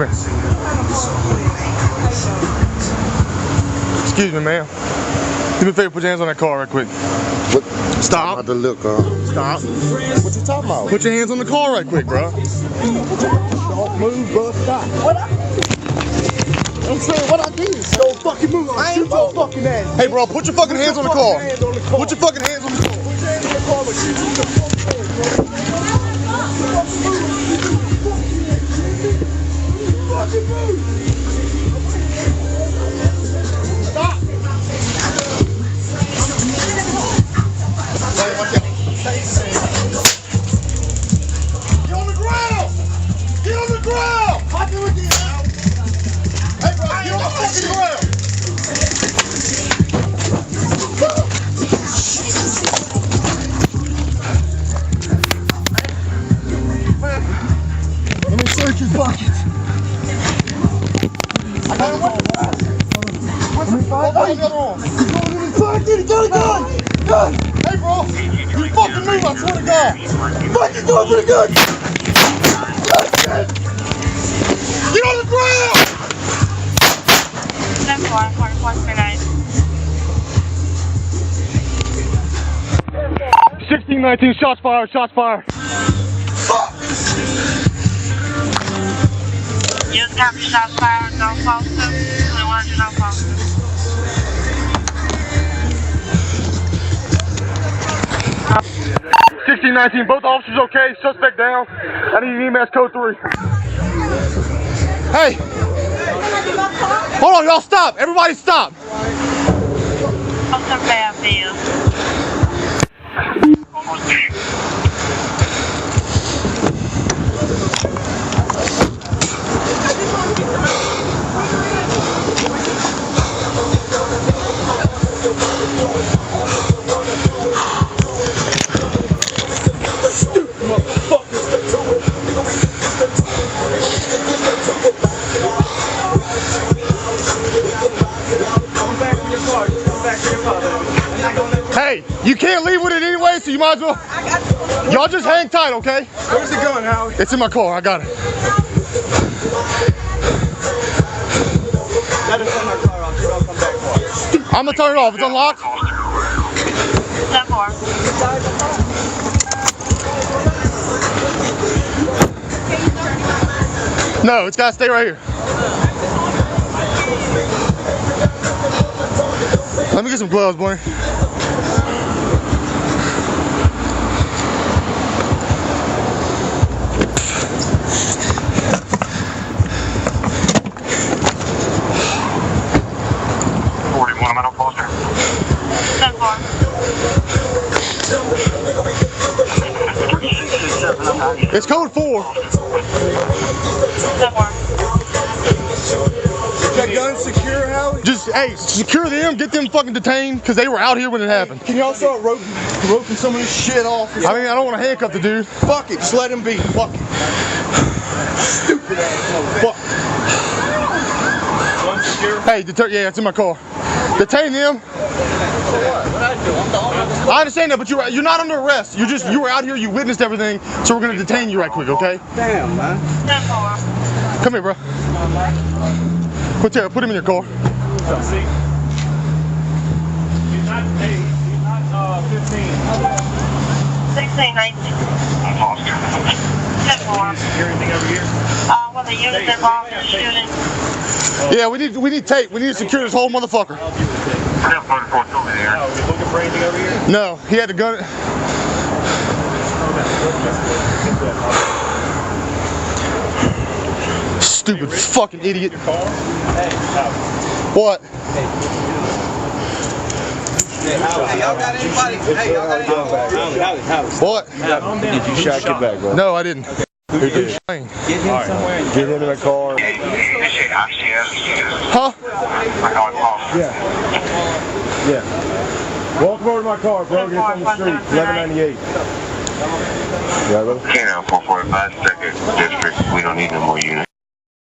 Come here. Excuse me, ma'am. Do me a favor, put your hands on that car right quick. What? Stop. About to look, Stop. What you talking about? Put your hands on the car right quick, bro. Don't move, bro. Stop. What? I'm saying what I did. Don't fucking move. I ain't your fucking ass. Hey, bro, put your fucking hands on the car. Put your fucking hands on the car. Put your hands on the car, but you need to fucking hands, bro. Fucking move. Stop. Get on the ground. Get on the ground. I do it again. Hey, bro, get on the fucking ground. Let me search his pockets. I got him. Let me find out. Get a gun. Hey, bro, you fucking move, I swear to God. Fucking go for the gun. Get on the ground. 16-19, shots fired, shots fired. Use copy, shots fired, no positive. We want you no positive. 16-19, both officers okay, suspect down. I need an EMS code 3. Hey! Hold on, y'all stop! Everybody stop! Officer Fairfield. Hey, you can't leave with it anyway, so you might as well. Y'all just hang tight, okay? Where's it going, Howie? It's in my car, I got it. Let us turn our car off, so I'll come back for it. I'm gonna turn it off. It's unlocked. 10-4. No, it's gotta stay right here. Let me get some gloves, boy. It's code 4. That gun secure, Howie? Just, hey, secure them, get them fucking detained, because they were out here when it happened. Can y'all start roping some of this shit off? I mean, I don't want to handcuff the dude. Fuck it, just let him be. Fuck it. Stupid ass motherfucker. Hey, yeah, it's in my car. Detain them. I understand that, but you're not under arrest. You were out here, you witnessed everything, so we're gonna detain you right quick, okay? Damn, man. 10-4. Come here, bro. Put him in your car. He's not 15. 16-19. 10-4. Hear anything over here? Well, the unit involved in the shooting. Yeah, we need tape. We need to secure this whole motherfucker. Oh, we looking for anything over here? No, he had the gun. Stupid fucking idiot. What? Y'all got anybody? Hey, y'all got anybody? What? Did you shot your back, bro? No, I didn't. Who did? Get him somewhere. Get him in the car. Huh? Yeah. Yeah. Walk over to my car, bro. Get on the street. 1198. Yeah, brother. K-9 445 2nd District. We don't need no more units.